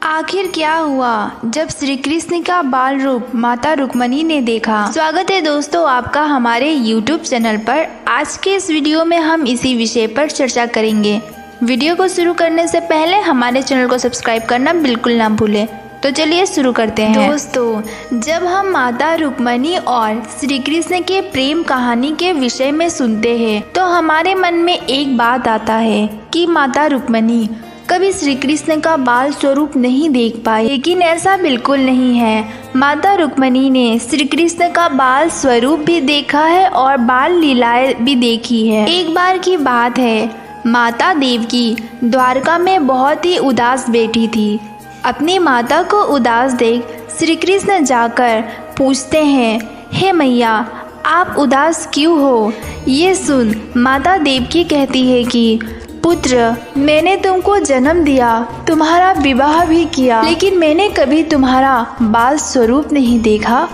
आखिर क्या हुआ जब श्री कृष्ण का बाल रूप माता रुक्मणी ने देखा। स्वागत है दोस्तों आपका हमारे YouTube चैनल पर। आज के इस वीडियो में हम इसी विषय पर चर्चा करेंगे। वीडियो को शुरू करने से पहले हमारे चैनल को सब्सक्राइब करना बिल्कुल ना भूलें। तो चलिए शुरू करते हैं। दोस्तों, जब हम माता रुक्मणी और श्री कृष्ण के प्रेम कहानी के विषय में सुनते हैं तो हमारे मन में एक बात आता है कि माता रुक्मणी कभी श्री कृष्ण का बाल स्वरूप नहीं देख पाए, लेकिन ऐसा बिल्कुल नहीं है। माता रुक्मणी ने श्री कृष्ण का बाल स्वरूप भी देखा है और बाल लीलाएं भी देखी है। एक बार की बात है, माता देवकी द्वारका में बहुत ही उदास बैठी थी। अपनी माता को उदास देख श्री कृष्ण जाकर पूछते हैं, हे मैया, आप उदास क्यों हो? ये सुन माता देवकी कहती है कि पुत्र, मैंने तुमको जन्म दिया, तुम्हारा विवाह भी किया, लेकिन मैंने कभी तुम्हारा बाल स्वरूप नहीं देखा।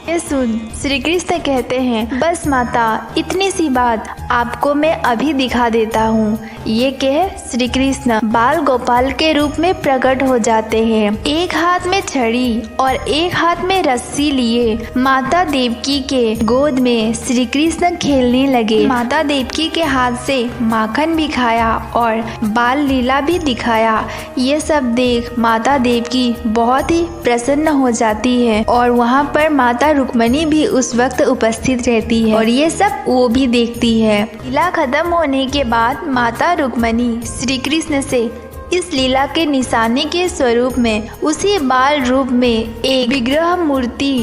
ये सुन श्री कृष्ण कहते हैं, बस माता, इतनी सी बात आपको मैं अभी दिखा देता हूँ। ये कह श्री कृष्ण बाल गोपाल के रूप में प्रकट हो जाते हैं। एक हाथ में छड़ी और एक हाथ में रस्सी लिए माता देवकी के गोद में श्री कृष्ण खेलने लगे। माता देवकी के हाथ से माखन भी खाया और बाल लीला भी दिखाया। ये सब देख माता देवकी बहुत ही प्रसन्न हो जाती है और वहाँ पर माता रुक्मणी भी उस वक्त उपस्थित रहती है और ये सब वो भी देखती है। लीला खत्म होने के बाद माता रुक्मणी श्री कृष्ण से इस लीला के निशानी के स्वरूप में उसी बाल रूप में एक विग्रह मूर्ति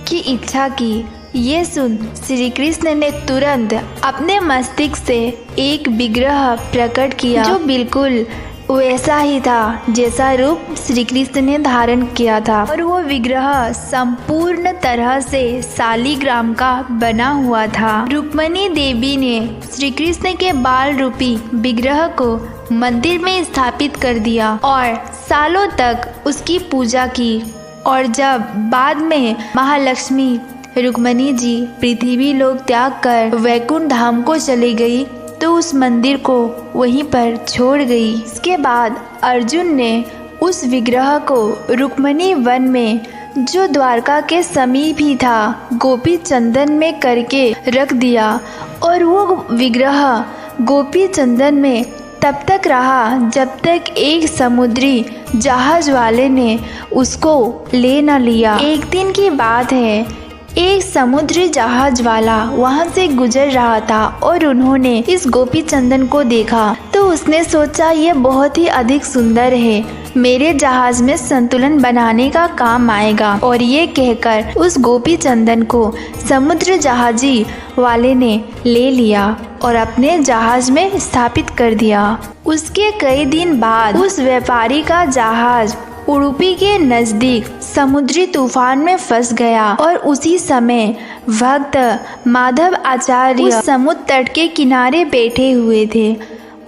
की इच्छा की। ये सुन श्री कृष्ण ने तुरंत अपने मस्तिष्क से एक विग्रह प्रकट किया जो बिल्कुल वैसा ही था जैसा रूप श्री कृष्ण ने धारण किया था, और वो विग्रह संपूर्ण तरह से शालिग्राम का बना हुआ था। रुक्मणी देवी ने श्री कृष्ण के बाल रूपी विग्रह को मंदिर में स्थापित कर दिया और सालों तक उसकी पूजा की। और जब बाद में महालक्ष्मी रुक्मणी जी पृथ्वी लोक त्याग कर वैकुंठ धाम को चली गई तो उस मंदिर को वहीं पर छोड़ गई। इसके बाद अर्जुन ने उस विग्रह को रुक्मणी वन में, जो द्वारका के समीप ही था, गोपी चंदन में करके रख दिया और वो विग्रह गोपी चंदन में तब तक रहा जब तक एक समुद्री जहाज वाले ने उसको ले न लिया। एक दिन की बात है, एक समुद्री जहाज वाला वहां से गुजर रहा था और उन्होंने इस गोपी चंदन को देखा तो उसने सोचा यह बहुत ही अधिक सुंदर है, मेरे जहाज में संतुलन बनाने का काम आएगा। और ये कहकर उस गोपी चंदन को समुद्र जहाजी वाले ने ले लिया और अपने जहाज में स्थापित कर दिया। उसके कई दिन बाद उस व्यापारी का जहाज उडुपी के नजदीक समुद्री तूफान में फंस गया और उसी समय भक्त माधव आचार्य उस समुद्र तट के किनारे बैठे हुए थे।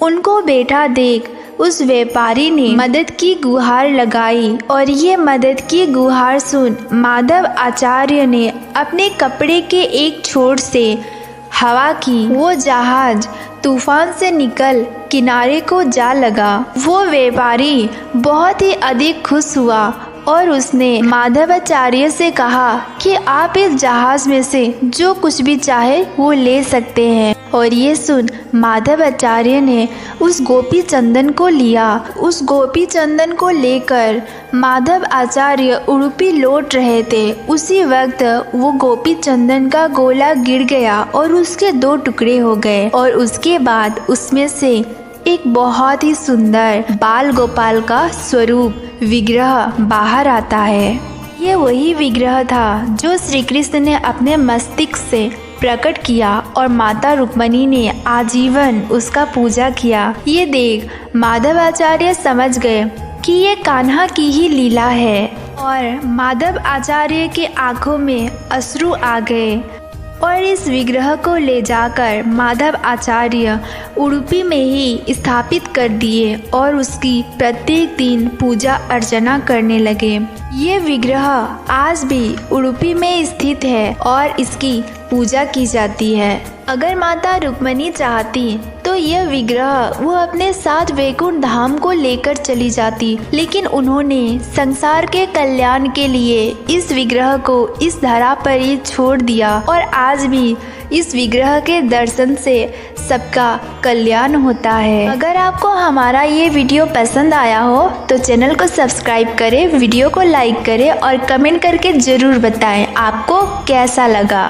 उनको बैठा देख उस व्यापारी ने मदद की गुहार लगाई और ये मदद की गुहार सुन माधव आचार्य ने अपने कपड़े के एक छोर से हवा की। वो जहाज तूफान से निकल किनारे को जा लगा। वो व्यापारी बहुत ही अधिक खुश हुआ और उसने माधवाचार्य से कहा कि आप इस जहाज में से जो कुछ भी चाहे वो ले सकते हैं। और ये सुन माधवाचार्य ने उस गोपी चंदन को लिया। उस गोपी चंदन को लेकर माधव आचार्य उडुपी लौट रहे थे। उसी वक्त वो गोपी चंदन का गोला गिर गया और उसके 2 टुकड़े हो गए और उसके बाद उसमें से एक बहुत ही सुंदर बाल गोपाल का स्वरूप विग्रह बाहर आता है। ये वही विग्रह था जो श्री कृष्ण ने अपने मस्तिष्क से प्रकट किया और माता रुक्मणी ने आजीवन उसका पूजा किया। ये देख माधवाचार्य समझ गए कि ये कान्हा की ही लीला है और माधव आचार्य के आंखों में अश्रु आ गए और इस विग्रह को ले जाकर माधव आचार्य उडुपी में ही स्थापित कर दिए और उसकी प्रत्येक दिन पूजा अर्चना करने लगे। ये विग्रह आज भी उडुपी में स्थित है और इसकी पूजा की जाती है। अगर माता रुक्मणी चाहती तो यह विग्रह वो अपने साथ वैकुंठ धाम को लेकर चली जाती, लेकिन उन्होंने संसार के कल्याण के लिए इस विग्रह को इस धरा पर ही छोड़ दिया और आज भी इस विग्रह के दर्शन से सबका कल्याण होता है। अगर आपको हमारा ये वीडियो पसंद आया हो तो चैनल को सब्सक्राइब करें, वीडियो को लाइक करें और कमेंट करके ज़रूर बताएं आपको कैसा लगा।